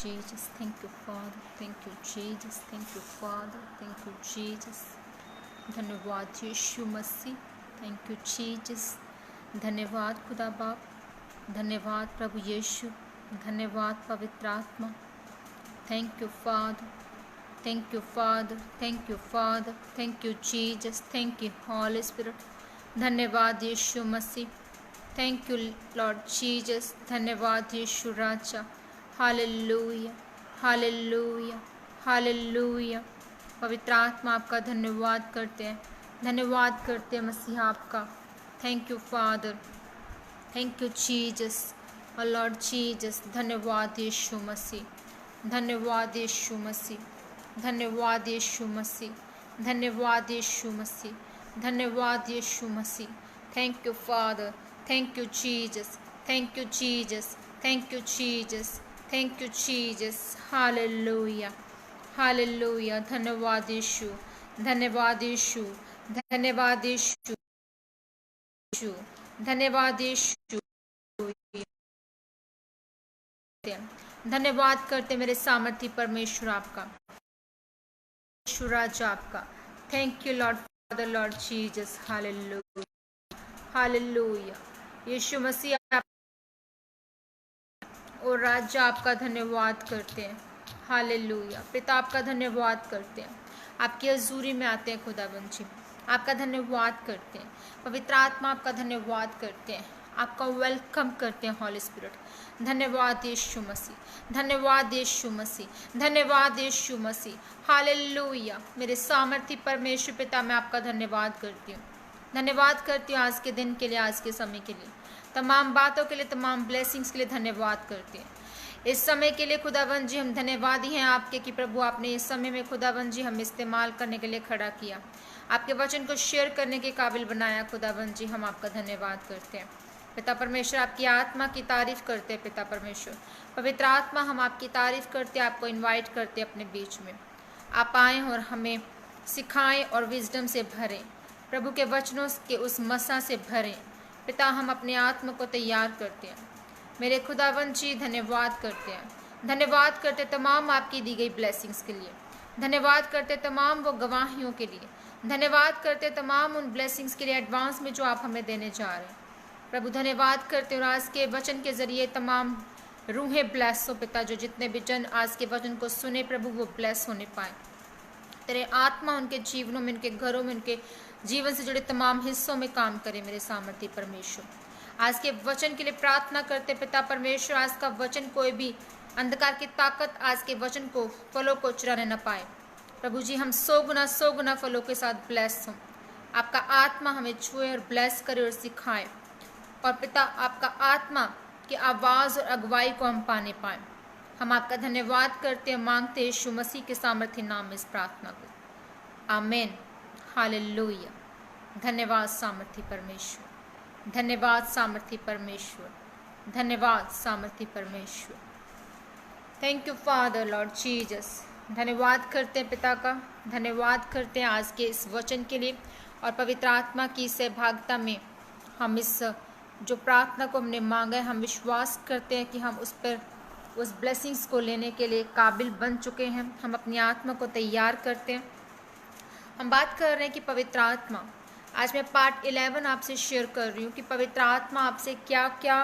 Jesus. Thank you, Father. Thank you, Jesus. Thank you, Father. Thank you, Jesus. धन्यवाद यीशु मसीह. Thank you Jesus. धन्यवाद खुदा बाप. धन्यवाद प्रभु यीशु. धन्यवाद पवित्र आत्मा. Thank you father. Thank you father. Thank you father. Thank you Jesus. Thank you holy spirit. धन्यवाद यीशु मसीह. Thank you lord Jesus. धन्यवाद यीशु राजा. Hallelujah, hallelujah, hallelujah. पवित्र आत्मा आपका धन्यवाद करते हैं. धन्यवाद करते हैं मसीहा आपका. Thank you father. Thank you Jesus और लॉर्ड जीसस. धन्यवाद यीशु मसीह. धन्यवाद यीशु मसीह. धन्यवाद यीशु मसीह. धन्यवाद यीशु मसीह. धन्यवाद यीशु मसीह. Thank you father. Thank you Jesus. Thank you Jesus. Thank you Jesus. Thank you Jesus. Hallelujah, hallelujah. धन्यवाद यीशु. धन्यवाद यीशु. धन्यवाद यीशु. धन्यवाद यीशु. धन्यवाद करते मेरे सामर्थी परमेश्वर आपका, यीशु राजा आपका. Thank you lord father, lord Jesus. Hallelujah, hallelujah. यीशु मसीह और राजा आपका धन्यवाद करते हैं. हालेलुया. पिता आपका धन्यवाद करते हैं. आपकी हजूरी में आते हैं खुदावंद जी. आपका धन्यवाद करते हैं. पवित्र आत्मा आपका धन्यवाद करते हैं. आपका वेलकम करते हैं हॉली स्पिरिट. धन्यवाद यीशु मसीह. धन्यवाद यीशु मसीह. धन्यवाद यीशु मसीह. हालेलुया. मेरे सामर्थी परमेश्वर पिता मैं आपका धन्यवाद करती हूँ. धन्यवाद करती हूँ आज के दिन के लिए, आज के समय के लिए, तमाम बातों के लिए, तमाम ब्लेसिंग्स के लिए धन्यवाद करते हैं. इस समय के लिए खुदावंद जी हम धन्यवादी हैं आपके कि प्रभु आपने इस समय में खुदावंद जी हम इस्तेमाल करने के लिए खड़ा किया, आपके वचन को शेयर करने के काबिल बनाया. खुदावंद जी हम आपका धन्यवाद करते हैं. पिता परमेश्वर आपकी आत्मा की तारीफ करते हैं. पिता परमेश्वर पवित्र आत्मा हम आपकी तारीफ करते हैं, आपको इन्वाइट करते हैं अपने बीच में. आप आएँ और हमें सिखाएं और विजडम से भरें, प्रभु के वचनों के उस मसा से भरें. पिता हम अपने आत्मा को तैयार करते हैं. मेरे खुदावंद जी धन्यवाद करते हैं. धन्यवाद करते तमाम आपकी दी गई ब्लेसिंग्स के लिए. धन्यवाद करते तमाम वो गवाहियों के लिए. धन्यवाद करते तमाम उन ब्लेसिंग्स के लिए एडवांस में जो आप हमें देने जा रहे हैं. प्रभु धन्यवाद करते और आज के वचन के ज़रिए तमाम रूहें ब्लेस हो पिता. जो जितने भी जन आज के वचन को सुने प्रभु वो ब्लेस होने पाए. तेरे आत्मा उनके जीवनों में, उनके घरों में, उनके जीवन से जुड़े तमाम हिस्सों में काम करे मेरे सामर्थ्य परमेश्वर. आज के वचन के लिए प्रार्थना करते पिता परमेश्वर. आज का वचन कोई भी अंधकार की ताकत आज के वचन को, फलों को चुराने न पाए. प्रभु जी हम 100 गुना फलों के साथ ब्लेस हों. आपका आत्मा हमें छुए और ब्लेस करे और सिखाए. और पिता आपका आत्मा की आवाज़ और अगुवाई को हम पाने पाएँ. हम आपका धन्यवाद करते हैं, मांगते यीशु मसीह के सामर्थ्य नाम में इस प्रार्थना को. आमीन. हालेलुया. धन्यवाद सामर्थी परमेश्वर. धन्यवाद सामर्थी परमेश्वर. धन्यवाद सामर्थी परमेश्वर. Thank you father, lord Jesus. धन्यवाद करते हैं पिता का. धन्यवाद करते हैं आज के इस वचन के लिए और पवित्र आत्मा की सहभागिता में हम इस जो प्रार्थना को हमने मांगा है, हम विश्वास करते हैं कि हम उस पर उस ब्लेसिंग्स को लेने के लिए काबिल बन चुके हैं. हम अपनी आत्मा को तैयार करते हैं. हम बात कर रहे हैं कि पवित्र आत्मा, आज मैं पार्ट 11 आपसे शेयर कर रही हूँ कि पवित्र आत्मा आपसे क्या क्या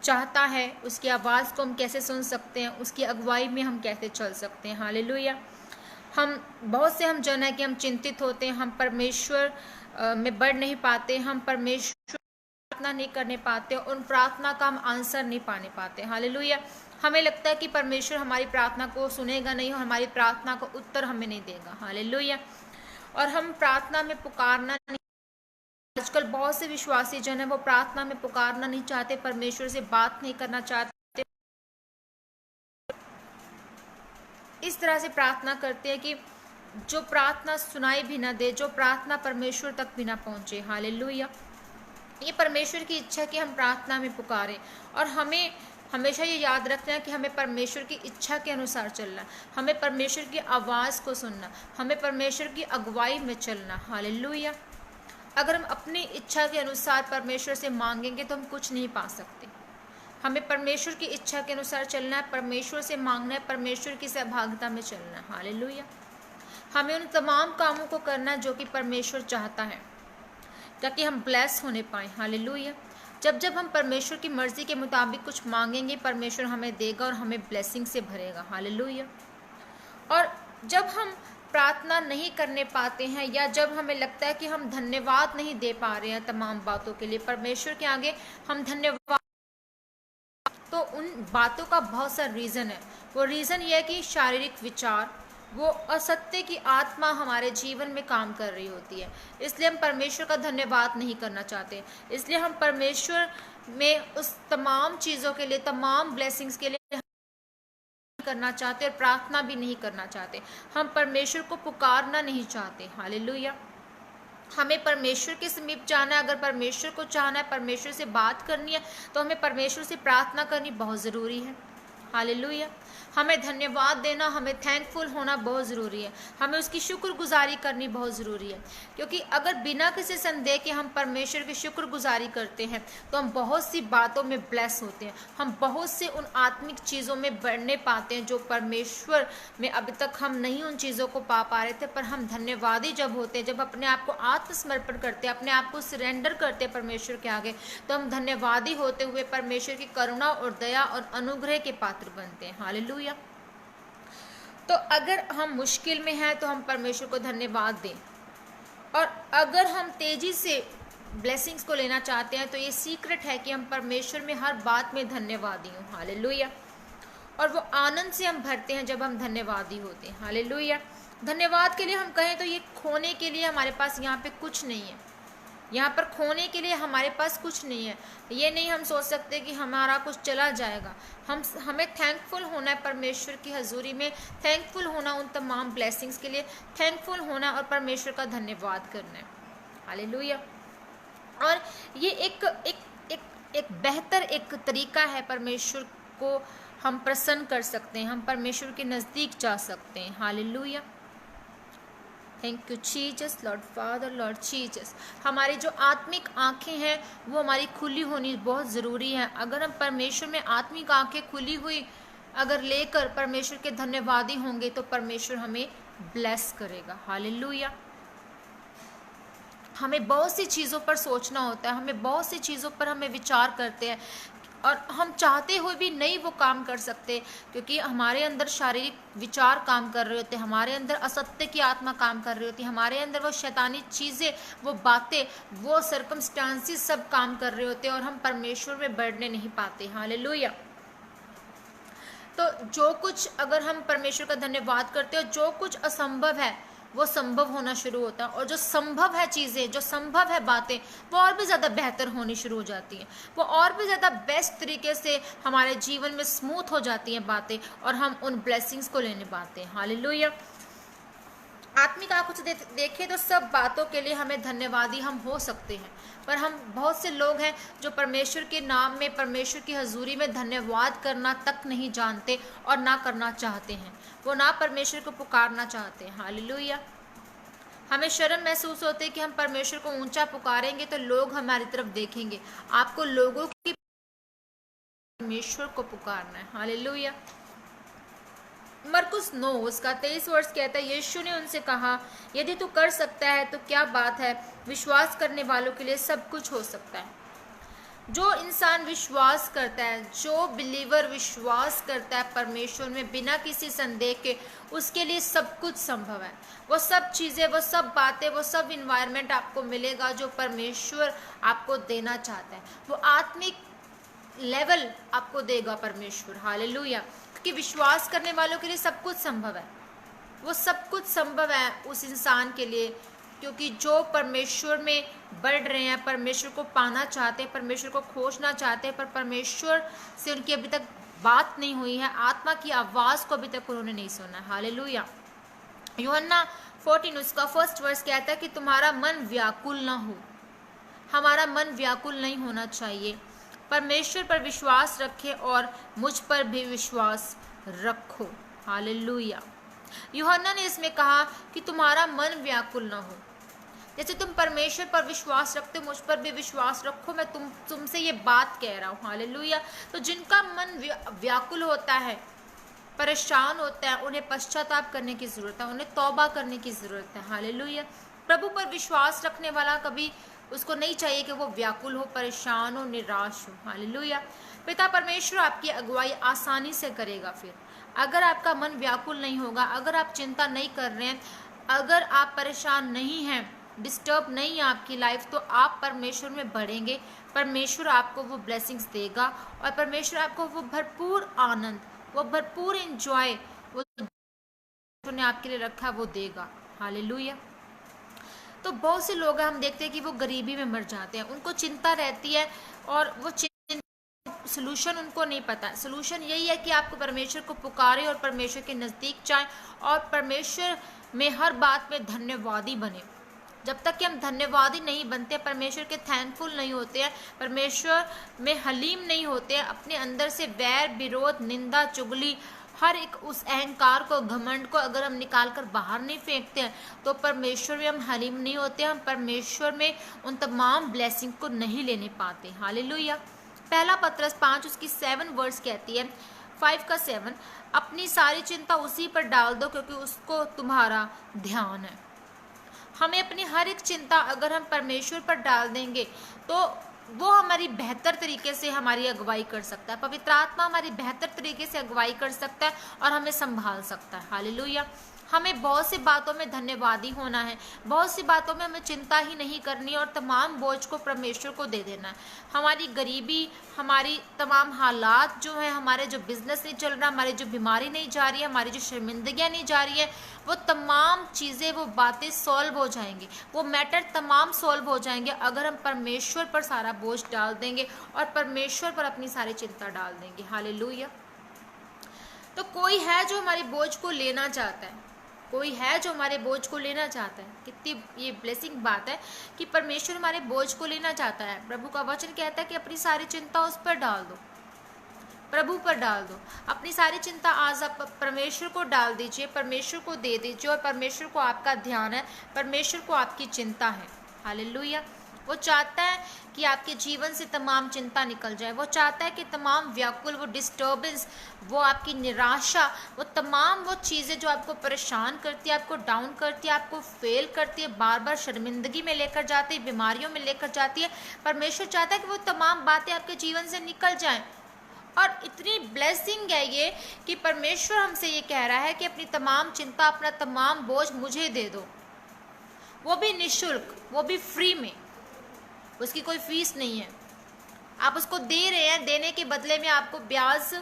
चाहता है, उसकी आवाज़ को हम कैसे सुन सकते हैं, उसकी अगुवाई में हम कैसे चल सकते हैं. हालेलुया. हम बहुत से हम जन है कि हम चिंतित होते हैं, हम परमेश्वर में बढ़ नहीं पाते, हम परमेश्वर प्रार्थना नहीं करने पाते, उन प्रार्थना का हम आंसर नहीं पाने पाते. हालेलुया. हमें लगता है कि परमेश्वर हमारी प्रार्थना को सुनेगा नहीं और हमारी प्रार्थना को उत्तर हमें नहीं देगा. हालेलुया. और हम प्रार्थना में पुकारना नहीं, आजकल बहुत से विश्वासी जन है वो प्रार्थना में पुकारना नहीं चाहते, परमेश्वर से बात नहीं करना चाहते. इस तरह से प्रार्थना करते हैं कि जो प्रार्थना सुनाई भी ना दे, जो प्रार्थना परमेश्वर तक भी ना पहुंचे. हालेलुया. ये परमेश्वर की इच्छा है कि हम प्रार्थना में पुकारें और हमें हमेशा ये याद रखना है कि हमें परमेश्वर की इच्छा के अनुसार चलना, हमें परमेश्वर की आवाज़ को सुनना, हमें परमेश्वर की अगुवाई में चलना. हालेलुया. अगर हम अपनी इच्छा के अनुसार परमेश्वर से मांगेंगे तो हम कुछ नहीं पा सकते. हमें परमेश्वर की इच्छा के अनुसार चलना है, परमेश्वर से मांगना है, परमेश्वर की सहभागिता में चलना है। हालेलुया। हमें उन तमाम कामों को करना है जो कि परमेश्वर चाहता है, ताकि हम ब्लेस होने पाएँ। हालेलुया। जब जब हम परमेश्वर की मर्जी के मुताबिक कुछ मांगेंगे, परमेश्वर हमें देगा और हमें ब्लेसिंग से भरेगा। हालेलुया। और जब हम प्रार्थना नहीं करने पाते हैं, या जब हमें लगता है कि हम धन्यवाद नहीं दे पा रहे हैं तमाम बातों के लिए परमेश्वर के आगे, हम धन्यवाद, तो उन बातों का बहुत सा रीज़न है। वो रीज़न ये है कि शारीरिक विचार, वो असत्य की आत्मा हमारे जीवन में काम कर रही होती है, इसलिए हम परमेश्वर का धन्यवाद नहीं करना चाहते। इसलिए हम परमेश्वर में उस तमाम चीज़ों के लिए, तमाम ब्लेसिंग्स के लिए करना चाहते और प्रार्थना भी नहीं करना चाहते। हम परमेश्वर को पुकारना नहीं चाहते। हालेलुया। हमें परमेश्वर के समीप जाना है। अगर परमेश्वर को चाहना है, परमेश्वर से बात करनी है, तो हमें परमेश्वर से प्रार्थना करनी बहुत ज़रूरी है। हालेलुया। हमें धन्यवाद देना, हमें थैंकफुल होना बहुत ज़रूरी है। हमें उसकी शुक्रगुजारी करनी बहुत ज़रूरी है, क्योंकि अगर बिना किसी संदेह के हम परमेश्वर की शुक्रगुजारी करते हैं तो हम बहुत सी बातों में ब्लेस होते हैं। हम बहुत से उन आत्मिक चीज़ों में बढ़ने पाते हैं जो परमेश्वर में अभी तक हम नहीं उन चीज़ों को पा रहे थे। पर हम धन्यवादी जब होते हैं, जब अपने आप को आत्मसमर्पण करते हैं, अपने आप को सरेंडर करते हैं परमेश्वर के आगे, तो हम धन्यवादी होते हुए परमेश्वर की करुणा और दया और अनुग्रह के पात्र बनते हैं। हालेलुया। तो अगर हम मुश्किल में हैं तो हम परमेश्वर को धन्यवाद दें, और अगर हम तेजी से ब्लेसिंग्स को लेना चाहते हैं तो ये सीक्रेट है कि हम परमेश्वर में हर बात में धन्यवादी हों। हालेलुया। और वो आनंद से हम भरते हैं जब हम धन्यवादी होते हैं। हालेलुया। धन्यवाद के लिए हम कहें तो ये खोने के लिए हमारे पास यहाँ पे कुछ नहीं है। यहाँ पर खोने के लिए हमारे पास कुछ नहीं है। ये नहीं हम सोच सकते कि हमारा कुछ चला जाएगा। हमें थैंकफुल होना है परमेश्वर की हजूरी में, थैंकफुल होना उन तमाम ब्लेसिंग्स के लिए, थैंकफुल होना और परमेश्वर का धन्यवाद करना है। हालेलुया। और ये एक बेहतर एक तरीका है परमेश्वर को हम प्रसन्न कर सकते हैं, हम परमेश्वर के नज़दीक जा सकते हैं। Hallelujah. Thank you Jesus, Lord father, lord Jesus. हमारी जो आत्मिक आंखें हैं वो हमारी खुली होनी बहुत ज़रूरी है। अगर हम परमेश्वर में आत्मिक आंखें खुली हुई अगर लेकर परमेश्वर के धन्यवादी होंगे तो परमेश्वर हमें ब्लेस करेगा। हालेलुया। हमें बहुत सी चीज़ों पर सोचना होता है, हमें बहुत सी चीज़ों पर हमें विचार करते हैं, और हम चाहते हुए भी नहीं वो काम कर सकते, क्योंकि हमारे अंदर शारीरिक विचार काम कर रहे होते हैं, हमारे अंदर असत्य की आत्मा काम कर रही होती है, हमारे अंदर वो शैतानी चीज़ें, वो बातें, वो सर्कमस्टांसिस सब काम कर रहे होते हैं, और हम परमेश्वर में बढ़ने नहीं पाते। हालेलुया। तो जो कुछ अगर हम परमेश्वर का धन्यवाद करते हैं, जो कुछ असंभव है वो संभव होना शुरू होता है, और जो संभव है चीज़ें, जो संभव है बातें, वो और भी ज़्यादा बेहतर होनी शुरू हो जाती हैं, वो और भी ज़्यादा बेस्ट तरीके से हमारे जीवन में स्मूथ हो जाती हैं बातें, और हम उन ब्लेसिंग्स को लेने पाते हैं। हालेलुया। आत्मिक आंखों से देखें तो सब बातों के लिए हमें धन्यवादी हम हो सकते हैं, पर हम बहुत से लोग हैं जो परमेश्वर के नाम में, परमेश्वर की हजूरी में धन्यवाद करना तक नहीं जानते और ना करना चाहते हैं। वो ना परमेश्वर को पुकारना चाहते हैं। हालेलुया। हमें शर्म महसूस होती है कि हम परमेश्वर को ऊंचा पुकारेंगे तो लोग हमारी तरफ देखेंगे। आपको लोगों की परमेश्वर को पुकारना है। हालेलुया। मरकुस 9 उसका 23 वर्ष कहता है, यीशु ने उनसे कहा, यदि तू कर सकता है तो क्या बात है, विश्वास करने वालों के लिए सब कुछ हो सकता है। जो इंसान विश्वास करता है, जो बिलीवर विश्वास करता है परमेश्वर में बिना किसी संदेह के, उसके लिए सब कुछ संभव है। वो सब चीज़ें, वो सब बातें, वो सब इन्वायरमेंट आपको मिलेगा जो परमेश्वर आपको देना चाहता है। वो आत्मिक लेवल आपको देगा परमेश्वर। हालेलुया। क्योंकि विश्वास करने वालों के लिए सब कुछ संभव है। वो सब कुछ संभव है उस इंसान के लिए, क्योंकि जो परमेश्वर में बढ़ रहे हैं, परमेश्वर को पाना चाहते हैं, परमेश्वर को खोजना चाहते हैं, पर परमेश्वर से उनकी अभी तक बात नहीं हुई है, आत्मा की आवाज़ को अभी तक उन्होंने नहीं सुना। हालेलुया। यूहन्ना 14 उसका 1 वर्ष कहता है कि तुम्हारा मन व्याकुल ना हो। हमारा मन व्याकुल नहीं होना चाहिए। परमेश्वर पर विश्वास रखें और मुझ पर भी विश्वास रखो। हालेलुया। यूहन्ना ने इसमें कहा कि तुम्हारा मन व्याकुल ना हो। जैसे तुम परमेश्वर पर विश्वास रखते हो, मुझ पर भी विश्वास रखो। मैं तुमसे ये बात कह रहा हूँ। हालेलुया। तो जिनका मन व्याकुल होता है, परेशान होता है, उन्हें पश्चाताप करने की जरूरत है, उन्हें तौबा करने की जरूरत है। हालेलुया। प्रभु पर विश्वास रखने वाला कभी उसको नहीं चाहिए कि वो व्याकुल हो, परेशान हो, निराश हो। हालेलुया। पिता परमेश्वर आपकी अगुवाई आसानी से करेगा। फिर अगर आपका मन व्याकुल नहीं होगा, अगर आप चिंता नहीं कर रहे हैं, अगर आप परेशान नहीं हैं, डिस्टर्ब नहीं है आपकी लाइफ, तो आप परमेश्वर में बढ़ेंगे। परमेश्वर आपको वो ब्लेसिंग्स देगा और परमेश्वर आपको वो भरपूर आनंद, वो भरपूर एंजॉय वो ने आपके लिए रखा वो देगा। हालेलुया। तो बहुत से लोग हम देखते हैं कि वो गरीबी में मर जाते हैं, उनको चिंता रहती है और वो सोल्यूशन उनको नहीं पता। सोल्यूशन यही है कि आपको परमेश्वर को पुकारे और परमेश्वर के नज़दीक जाएं और परमेश्वर में हर बात में धन्यवादी बने। जब तक कि हम धन्यवादी नहीं बनते, परमेश्वर के थैंकफुल नहीं होते हैं, परमेश्वर में हलीम नहीं होते हैं, अपने अंदर से वैर, विरोध, निंदा, चुगली, हर एक उस अहंकार को, घमंड को अगर हम निकाल कर बाहर नहीं फेंकते हैं, तो परमेश्वर में हम हलीम नहीं होते, हम परमेश्वर में उन तमाम ब्लेसिंग को नहीं लेने पाते। हालेलुया। पहला पत्रस 5 उसकी 7 वर्ड्स कहती है, 5 का 7, अपनी सारी चिंता उसी पर डाल दो क्योंकि उसको तुम्हारा ध्यान है। हमें अपनी हर एक चिंता अगर हम परमेश्वर पर डाल देंगे तो वो हमारी बेहतर तरीके से हमारी अगुवाई कर सकता है। पवित्र आत्मा हमारी बेहतर तरीके से अगुवाई कर सकता है और हमें संभाल सकता है। हालेलुया। हमें बहुत सी बातों में धन्यवादी होना है, बहुत सी बातों में हमें चिंता ही नहीं करनी और तमाम बोझ को परमेश्वर को दे देना है। हमारी गरीबी, हमारी तमाम हालात जो है, हमारे जो बिजनेस नहीं चल रहा, हमारी जो बीमारी नहीं जा रही है, हमारी जो शर्मिंदगियाँ नहीं जा रही है, वो तमाम चीज़ें, वो बातें सॉल्व हो जाएंगी, वो मैटर तमाम सॉल्व हो जाएंगे अगर हम परमेश्वर पर सारा बोझ डाल देंगे और परमेश्वर पर अपनी सारी चिंता डाल देंगे। हालेलुया। तो कोई है जो हमारे बोझ को लेना चाहता है, कोई है जो हमारे बोझ को लेना चाहता है। कितनी ये ब्लेसिंग बात है कि परमेश्वर हमारे बोझ को लेना चाहता है। प्रभु का वचन कहता है कि अपनी सारी चिंता उस पर डाल दो, प्रभु पर डाल दो। अपनी सारी चिंता आज आप परमेश्वर को डाल दीजिए, परमेश्वर को दे दीजिए और परमेश्वर को आपका ध्यान है, परमेश्वर को आपकी चिंता है। हालेलुया। वो चाहता है कि आपके जीवन से तमाम चिंता निकल जाए, वो चाहता है कि तमाम व्याकुल, वो डिस्टर्बेंस, वो आपकी निराशा, वो तमाम वो चीज़ें जो आपको परेशान करती है, आपको डाउन करती है, आपको फेल करती है, बार बार शर्मिंदगी में लेकर जाती है, बीमारियों में लेकर जाती है, परमेश्वर चाहता है कि वो तमाम बातें आपके जीवन से निकल जाएं। और इतनी ब्लेसिंग है ये कि परमेश्वर हमसे ये कह रहा है कि अपनी तमाम चिंता, अपना तमाम बोझ मुझे दे दो, वो भी निःशुल्क, वो भी फ्री में, उसकी कोई फीस नहीं है। आप उसको दे रहे हैं, देने के बदले में आपको ब्याज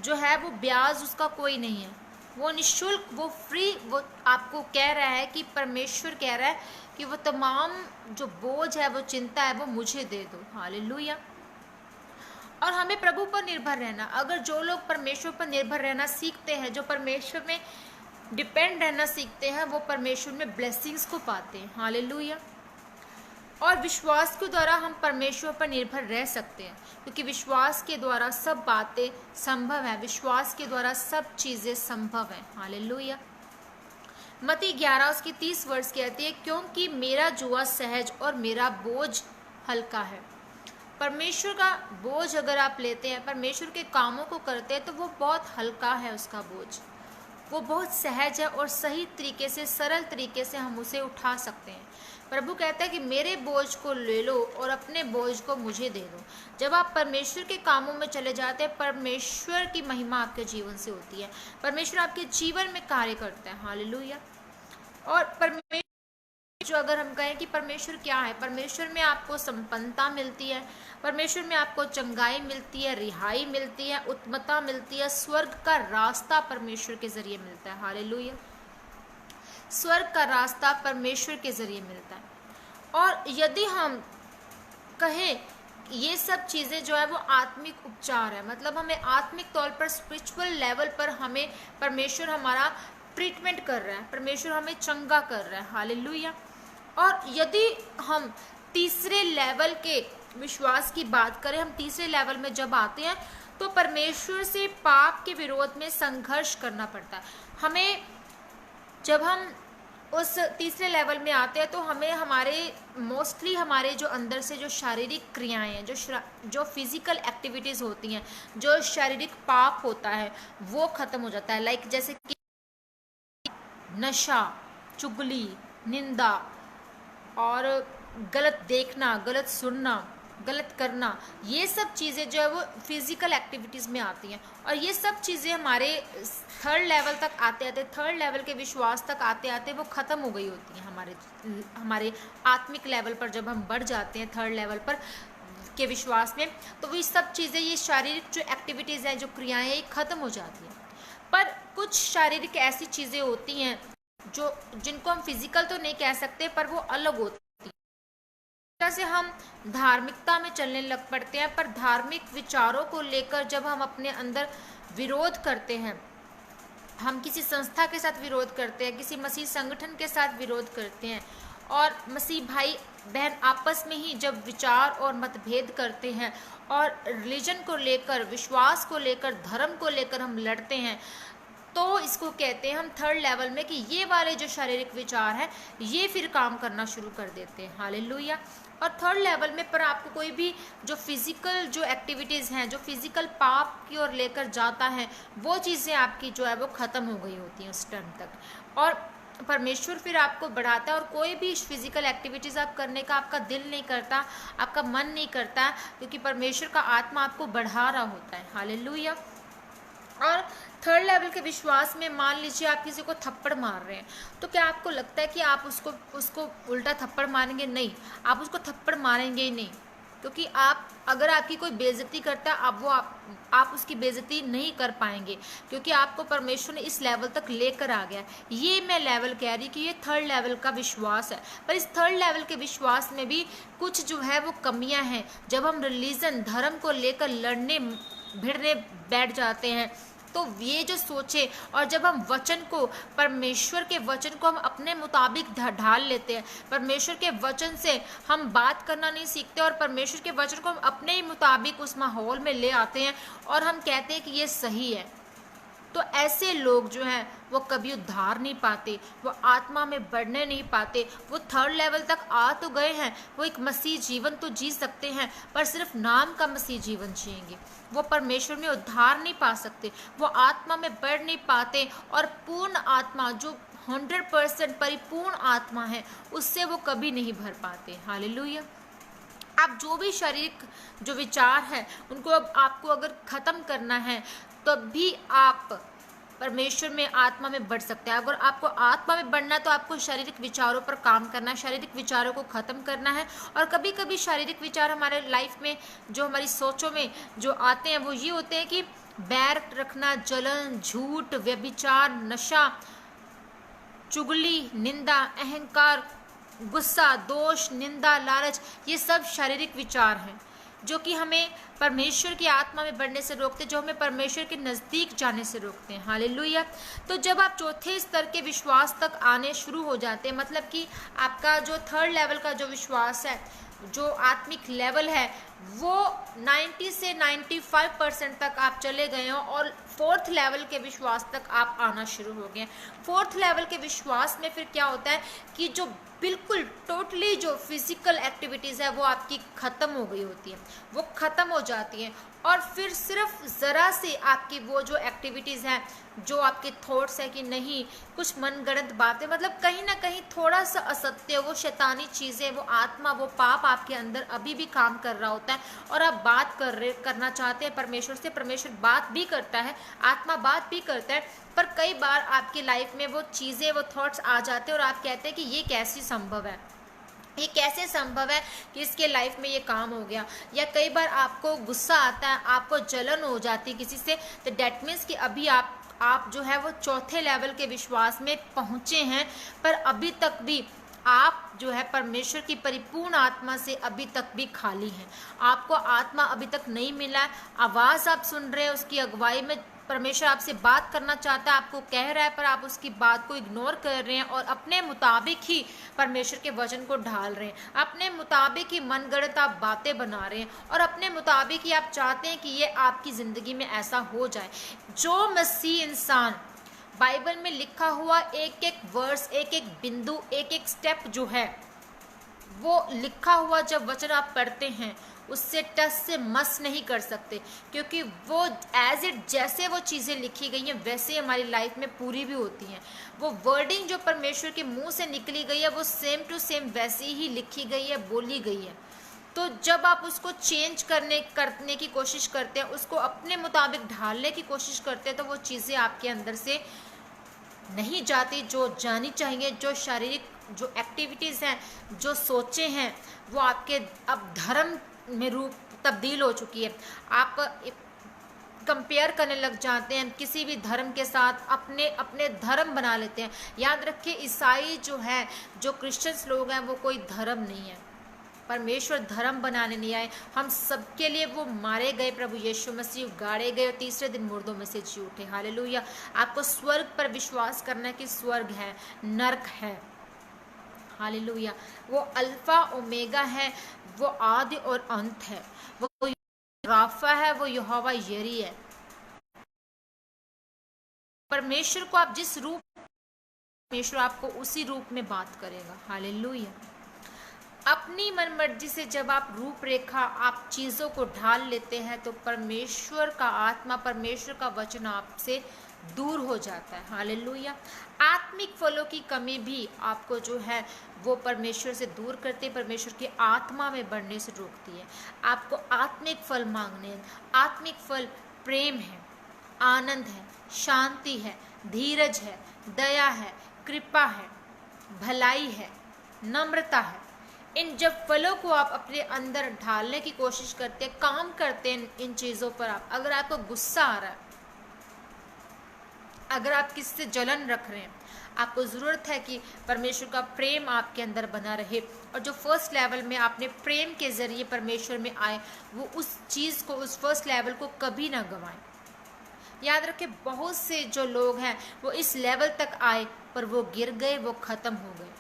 जो है वो ब्याज उसका कोई नहीं है, वो निःशुल्क, वो फ्री। वो आपको कह रहा है कि परमेश्वर कह रहा है कि वो तमाम जो बोझ है, वो चिंता है, वो मुझे दे दो। हालेलुया। और हमें प्रभु पर निर्भर रहना, अगर जो लोग परमेश्वर पर निर्भर रहना सीखते हैं, जो परमेश्वर में डिपेंड रहना सीखते हैं, वो परमेश्वर में ब्लेसिंग्स को पाते हैं। हालेलुया। और विश्वास के द्वारा हम परमेश्वर पर निर्भर रह सकते हैं, क्योंकि विश्वास के द्वारा सब बातें संभव है, विश्वास के द्वारा सब चीज़ें संभव हैं। हालेलुया। मत्ती 11 उसकी 30 वर्ष कहती है, क्योंकि मेरा जुआ सहज और मेरा बोझ हल्का है। परमेश्वर का बोझ अगर आप लेते हैं, परमेश्वर के कामों को करते हैं, तो वो बहुत हल्का है, उसका बोझ वो बहुत सहज है और सही तरीके से, सरल तरीके से हम उसे उठा सकते हैं। प्रभु कहता है कि मेरे बोझ को ले लो और अपने बोझ को मुझे दे दो। जब आप परमेश्वर के कामों में चले जाते हैं, परमेश्वर की महिमा आपके जीवन से होती है, परमेश्वर आपके जीवन में कार्य करता है। हालेलुया। और परमेश्वर जो अगर हम कहें कि परमेश्वर क्या है, परमेश्वर में आपको संपन्नता मिलती है, परमेश्वर में आपको चंगाई मिलती है, रिहाई मिलती है, उत्तमता मिलती है, स्वर्ग का रास्ता परमेश्वर के जरिए मिलता है। हालेलुया। स्वर्ग का रास्ता परमेश्वर के जरिए मिलता है। और यदि हम कहें ये सब चीज़ें जो है वो आत्मिक उपचार है, मतलब हमें आत्मिक तौर पर, स्पिरिचुअल लेवल पर हमें परमेश्वर हमारा ट्रीटमेंट कर रहा है, परमेश्वर हमें चंगा कर रहा है। हालेलुया। और यदि हम तीसरे लेवल के विश्वास की बात करें, हम तीसरे लेवल में जब आते हैं तो परमेश्वर से पाप के विरोध में संघर्ष करना पड़ता है हमें। जब हम उस तीसरे लेवल में आते हैं तो हमें हमारे मोस्टली हमारे जो अंदर से जो शारीरिक क्रियाएं हैं, जो फिजिकल एक्टिविटीज़ होती हैं, जो शारीरिक पाप होता है वो ख़त्म हो जाता है। लाइक जैसे कि नशा, चुगली, निंदा और गलत देखना, गलत सुनना, गलत करना, ये सब चीज़ें जो है वो फिजिकल एक्टिविटीज़ में आती हैं। और ये सब चीज़ें हमारे थर्ड लेवल तक आते आते, थर्ड लेवल के विश्वास तक आते आते वो ख़त्म हो गई होती हैं। हमारे आत्मिक लेवल पर जब हम बढ़ जाते हैं थर्ड लेवल पर के विश्वास में, तो ये सब चीज़ें, ये शारीरिक जो एक्टिविटीज़ हैं, जो क्रियाएँ ये ख़त्म हो जाती हैं। पर कुछ शारीरिक ऐसी चीज़ें होती हैं जो जिनको हम फिजिकल तो नहीं कह सकते, पर वो अलग होती हैं। तरह से हम धार्मिकता में चलने लग पड़ते हैं, पर धार्मिक विचारों को लेकर जब हम अपने अंदर विरोध करते हैं, हम किसी संस्था के साथ विरोध करते हैं, किसी मसीह संगठन के साथ विरोध करते हैं, और मसीह भाई बहन आपस में ही जब विचार और मतभेद करते हैं और रिलीजन को लेकर, विश्वास को लेकर, धर्म को लेकर हम लड़ते हैं, तो इसको कहते हैं हम थर्ड लेवल में कि ये वाले जो शारीरिक विचार हैं ये फिर काम करना शुरू कर देते हैं। हालेलुया। और थर्ड लेवल में पर आपको कोई भी जो फिजिकल जो एक्टिविटीज़ हैं, जो फिजिकल पाप की ओर लेकर जाता है, वो चीज़ें आपकी जो है वो ख़त्म हो गई होती हैं उस टाइम तक, और परमेश्वर फिर आपको बढ़ाता है। और कोई भी फिजिकल एक्टिविटीज़ आप करने का आपका दिल नहीं करता, आपका मन नहीं करता, क्योंकि परमेश्वर का आत्मा आपको बढ़ा रहा होता है। हालेलुया। और थर्ड लेवल के विश्वास में मान लीजिए आप किसी को थप्पड़ मार रहे हैं, तो क्या आपको लगता है कि आप उसको उल्टा थप्पड़ मारेंगे? नहीं, आप उसको थप्पड़ मारेंगे ही नहीं, क्योंकि आप अगर आपकी कोई बेइज्जती करता है, आप उसकी बेइज्जती नहीं कर पाएंगे, क्योंकि आपको परमेश्वर ने इस लेवल तक लेकर आ गया। ये मैं लेवल कह रही कि ये थर्ड लेवल का विश्वास है। पर इस थर्ड लेवल के विश्वास में भी कुछ जो है वो कमियां हैं। जब हम रिलीजन, धर्म को लेकर लड़ने भिड़ने बैठ जाते हैं, तो ये जो सोचे, और जब हम वचन को, परमेश्वर के वचन को हम अपने मुताबिक ढाल लेते हैं, परमेश्वर के वचन से हम बात करना नहीं सीखते, और परमेश्वर के वचन को हम अपने ही मुताबिक उस माहौल में ले आते हैं और हम कहते हैं कि ये सही है, तो ऐसे लोग जो हैं वो कभी उद्धार नहीं पाते, वो आत्मा में बढ़ने नहीं पाते। वो थर्ड लेवल तक आ तो गए हैं, वो एक मसीह जीवन तो जी सकते हैं, पर सिर्फ नाम का मसीह जीवन जिएंगे। वो परमेश्वर में उद्धार नहीं पा सकते, वो आत्मा में बढ़ नहीं पाते, और पूर्ण आत्मा जो 100% परिपूर्ण आत्मा है, उससे वो कभी नहीं भर पाते। हालेलुया। आप जो भी शारीरिक जो विचार है उनको अब आपको अगर ख़त्म करना है, तब भी आप परमेश्वर में, आत्मा में बढ़ सकते हैं। अगर आपको आत्मा में बढ़ना है तो आपको शारीरिक विचारों पर काम करना है, शारीरिक विचारों को ख़त्म करना है। और कभी कभी शारीरिक विचार हमारे लाइफ में, जो हमारी सोचों में जो आते हैं, वो ये होते हैं कि बैर रखना, जलन, झूठ, व्यभिचार, नशा, चुगली, निंदा, अहंकार, गुस्सा, दोष, निंदा, लालच, ये सब शारीरिक विचार हैं जो कि हमें परमेश्वर की आत्मा में बढ़ने से रोकते, जो हमें परमेश्वर के नज़दीक जाने से रोकते हैं। हालेलुया। तो जब आप चौथे स्तर के विश्वास तक आने शुरू हो जाते हैं, मतलब कि आपका जो थर्ड लेवल का जो विश्वास है, जो आत्मिक लेवल है, वो 90 से 95% तक आप चले गए हो, और फोर्थ लेवल के विश्वास तक आप आना शुरू हो गए। फोर्थ लेवल के विश्वास में फिर क्या होता है कि जो बिल्कुल टोटली जो फिजिकल एक्टिविटीज़ है वो आपकी ख़त्म हो गई होती है, वो ख़त्म हो जाती हैं, और फिर सिर्फ ज़रा से आपकी वो जो एक्टिविटीज़ हैं, जो आपके थॉट्स है कि नहीं, कुछ मनगढ़ंत बातें, मतलब कहीं ना कहीं थोड़ा सा असत्य, वो शैतानी चीज़ें, वो आत्मा, वो पाप आपके अंदर अभी भी काम कर रहा होता है, और आप बात करना चाहते हैं परमेश्वर से, परमेश्वर बात भी करता है, आत्मा बात भी करता है, पर कई बार आपकी लाइफ में वो चीज़ें, वो थॉट्स आ जाते हैं और आप कहते हैं कि ये कैसे संभव है, ये कैसे संभव है कि इसके लाइफ में ये काम हो गया। या कई बार आपको गुस्सा आता है, आपको जलन हो जाती है किसी से, तो डेट मीन्स कि अभी आप जो है वो चौथे लेवल के विश्वास में पहुँचे हैं, पर अभी तक भी आप जो है परमेश्वर की परिपूर्ण आत्मा से अभी तक भी खाली हैं। आपको आत्मा अभी तक नहीं मिला है, आवाज़ आप सुन रहे हैं, उसकी अगुवाई में परमेश्वर आपसे बात करना चाहता है, आपको कह रहा है, पर आप उसकी बात को इग्नोर कर रहे हैं और अपने मुताबिक ही परमेश्वर के वचन को ढाल रहे हैं, अपने मुताबिक ही मनगढ़ंत आप बातें बना रहे हैं, और अपने मुताबिक ही आप चाहते हैं कि ये आपकी ज़िंदगी में ऐसा हो जाए। जो मसीह इंसान, बाइबल में लिखा हुआ एक एक वर्स, एक एक बिंदु, एक एक स्टेप जो है वो लिखा हुआ जब वचन आप पढ़ते हैं उससे टस से मस नहीं कर सकते, क्योंकि वो एज इट जैसे वो चीज़ें लिखी गई हैं वैसे ही हमारी लाइफ में पूरी भी होती हैं। वो वर्डिंग जो परमेश्वर के मुंह से निकली गई है वो सेम टू सेम वैसी ही लिखी गई है, बोली गई है। तो जब आप उसको चेंज करने की कोशिश करते हैं, उसको अपने मुताबिक ढालने की कोशिश करते हैं, तो वो चीज़ें आपके अंदर से नहीं जाती जो जानी चाहिए। जो शारीरिक जो एक्टिविटीज़ हैं, जो सोचें हैं, वो आपके अब धर्म में रूप तब्दील हो चुकी है। आप कंपेयर करने लग जाते हैं किसी भी धर्म के साथ, अपने अपने धर्म बना लेते हैं। याद रखिए, ईसाई जो है, जो क्रिश्चियंस लोग हैं, वो कोई धर्म नहीं है। परमेश्वर धर्म बनाने नहीं आए, हम सबके लिए वो मारे गए प्रभु यीशु मसीह, गाड़े गए और तीसरे दिन मुर्दों में से जी उठे। हालेलुया। आपको स्वर्ग पर विश्वास करना कि स्वर्ग है, नरक है। हालेलुया। वो अल्फा ओमेगा है, वो आदि और अंत है, वो राफा है, वो यहोवा यरी है। परमेश्वर को आप जिस रूप, परमेश्वर आपको उसी रूप में बात करेगा। हालेलुया। अपनी मनमर्जी से जब आप रूपरेखा, आप चीज़ों को ढाल लेते हैं, तो परमेश्वर का आत्मा, परमेश्वर का वचन आपसे दूर हो जाता है। हालेलुया। आत्मिक फलों की कमी भी आपको जो है वो परमेश्वर से दूर करती है, परमेश्वर की आत्मा में बढ़ने से रोकती है। आपको आत्मिक फल मांगने हैं। आत्मिक फल प्रेम है, आनंद है, शांति है, धीरज है, दया है, कृपा है, भलाई है, नम्रता है। इन जब फलों को आप अपने अंदर ढालने की कोशिश करते हैं, काम करते हैं इन चीज़ों पर, आप अगर आपको गुस्सा आ रहा है, अगर आप किससे जलन रख रहे हैं, आपको ज़रूरत है कि परमेश्वर का प्रेम आपके अंदर बना रहे, और जो फर्स्ट लेवल में आपने प्रेम के ज़रिए परमेश्वर में आए, वो उस चीज़ को, उस फर्स्ट लेवल को कभी ना गंवाएं। याद रखें, बहुत से जो लोग हैं वो इस लेवल तक आए पर वो गिर गए, वो ख़त्म हो गए।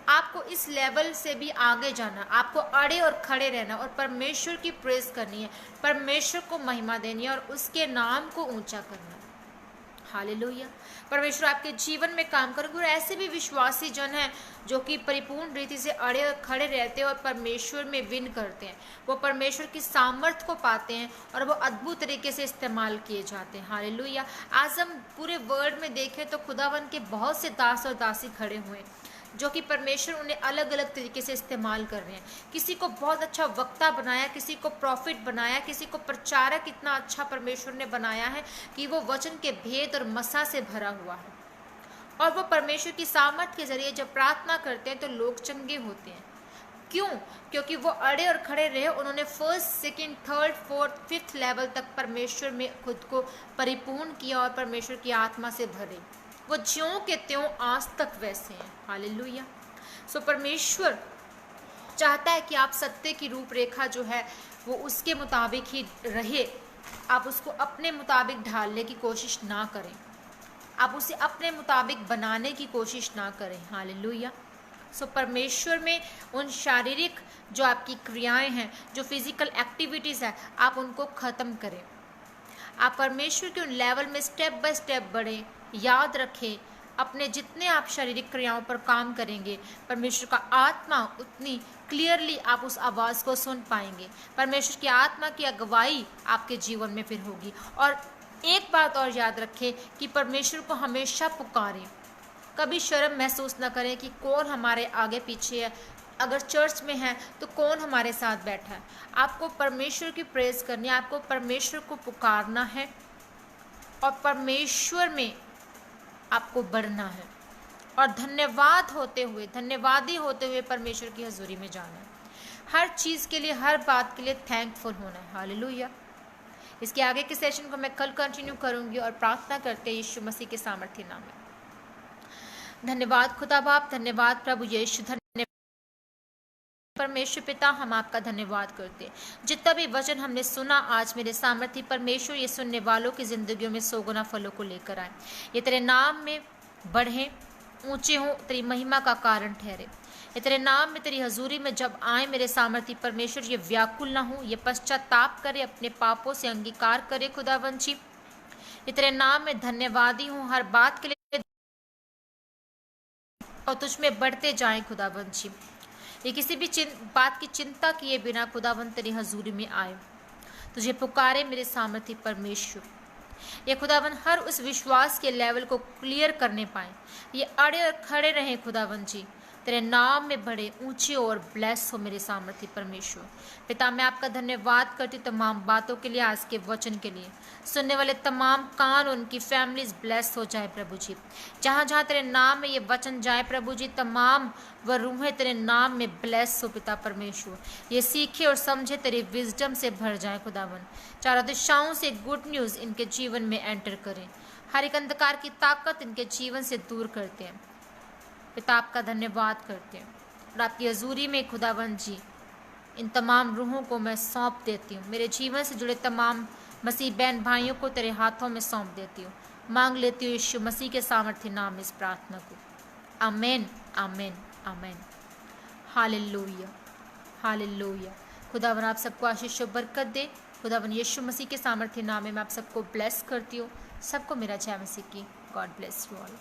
आपको इस लेवल से भी आगे जाना, आपको अड़े और खड़े रहना और परमेश्वर की प्रेज करनी है, परमेश्वर को महिमा देनी है और उसके नाम को ऊंचा करना है। हालेलुया। परमेश्वर आपके जीवन में काम करेगा। और ऐसे भी विश्वासी जन हैं जो कि परिपूर्ण रीति से अड़े और खड़े रहते हैं और परमेश्वर में विन करते हैं, वो परमेश्वर की सामर्थ को पाते हैं और वो अद्भुत तरीके से इस्तेमाल किए जाते हैं। हालेलुया। आज हम पूरे वर्ल्ड में देखें तो खुदावन के बहुत से दास और दासी खड़े हुए हैं जो कि परमेश्वर उन्हें अलग अलग तरीके से इस्तेमाल कर रहे हैं। किसी को बहुत अच्छा वक्ता बनाया, किसी को प्रॉफिट बनाया, किसी को प्रचारक इतना अच्छा परमेश्वर ने बनाया है कि वो वचन के भेद और मसा से भरा हुआ है। और वो परमेश्वर की सामर्थ के जरिए जब प्रार्थना करते हैं तो लोग चंगे होते हैं। क्यों? क्योंकि वो अड़े और खड़े रहे, उन्होंने first, second, third, fourth, fifth level तक परमेश्वर में खुद को परिपूर्ण किया और परमेश्वर की आत्मा से भरे। वो ज्यों के त्यों आज तक वैसे हैं। हालेलुया। सो परमेश्वर चाहता है कि आप सत्य की रूपरेखा जो है वो उसके मुताबिक ही रहे। आप उसको अपने मुताबिक ढालने की कोशिश ना करें, आप उसे अपने मुताबिक बनाने की कोशिश ना करें। हालेलुया। सो परमेश्वर में उन शारीरिक जो आपकी क्रियाएं हैं, जो फिजिकल एक्टिविटीज़ है, आप उनको ख़त्म करें। आप परमेश्वर के उन लेवल में स्टेप बाय स्टेप बढ़ें। याद रखें, अपने जितने आप शारीरिक क्रियाओं पर काम करेंगे, परमेश्वर का आत्मा उतनी क्लियरली आप उस आवाज़ को सुन पाएंगे। परमेश्वर की आत्मा की अगुवाई आपके जीवन में फिर होगी। और एक बात और याद रखें कि परमेश्वर को हमेशा पुकारें, कभी शर्म महसूस न करें कि कौन हमारे आगे पीछे है। अगर चर्च में है तो कौन हमारे साथ बैठा है। आपको परमेश्वर की प्रेज करनी है, आपको परमेश्वर को पुकारना है और परमेश्वर में आपको बढ़ना है और धन्यवादी होते हुए परमेश्वर की हजूरी में जाना है। हर चीज़ के लिए, हर बात के लिए थैंकफुल होना है। हालेलुया। इसके आगे के सेशन को मैं कल कंटिन्यू करूंगी और प्रार्थना करते यीशु मसीह के सामर्थ्य नाम में। धन्यवाद खुदा बाप, धन्यवाद प्रभु यीशु, धन्यवाद परमेश्वर पिता, हम आपका धन्यवाद करते हैं। जितना भी वचन हमने सुना आज, मेरे सामर्थ्य परमेश्वर ये सुनने वालों की जिंदगियों में 100 गुना फलों को लेकर आए। ये तेरे नाम में बढ़े, ऊंचे हों, तेरी महिमा का कारण ठहरे। ये तेरे नाम में, तेरी हजूरी में जब आए मेरे सामर्थ्य परमेश्वर, ये व्याकुल ना हो, ये पश्चाताप करे, अपने पापों से अंगीकार करे खुदावंशी। ये तेरे नाम में धन्यवादी हूँ हर बात के लिए, और तुझ में बढ़ते जाएं खुदावंद जी। ये किसी भी बात की चिंता किए बिना खुदावंद तेरी हजूरी में आए, तुझे पुकारे मेरे सामर्थी परमेश्वर। ये खुदावंद हर उस विश्वास के लेवल को क्लियर करने पाए, ये अड़े और खड़े रहे खुदावंद जी, तेरे नाम में बढ़े ऊंचे और ब्लेस हो मेरे सामर्थी परमेश्वर। पिता मैं आपका धन्यवाद करती हूँ तमाम बातों के लिए, आज के वचन के लिए। सुनने वाले तमाम कान, उनकी फैमिलीज ब्लेस हो जाए प्रभु जी। जहाँ जहाँ तेरे नाम में ये वचन जाए प्रभु जी, तमाम वह रूहें तेरे नाम में ब्लेस हो पिता परमेश्वर। ये सीखे और समझे तेरी विजडम से भर जाए खुदावन। चारों दिशाओं से गुड न्यूज़ इनके जीवन में एंटर करें, हर एक अंधकार की ताकत इनके जीवन से दूर करते हैं। पिता आपका धन्यवाद करते हैं और आपकी हजूरी में खुदावंद जी इन तमाम रूहों को मैं सौंप देती हूँ। मेरे जीवन से जुड़े तमाम मसीह बहन भाइयों को तेरे हाथों में सौंप देती हूँ। मांग लेती हूँ यीशु मसीह के सामर्थ्य नाम में इस प्रार्थना को। आमीन, आमीन, आमीन। Hallelujah, hallelujah. खुदावन आप सबको आशीष और बरकत दे। खुदावन यीशु मसीह के सामर्थ्य नाम में मैं आप सबको ब्लेस करती हूँ। सबको मेरा जय मसीह की। God bless you all.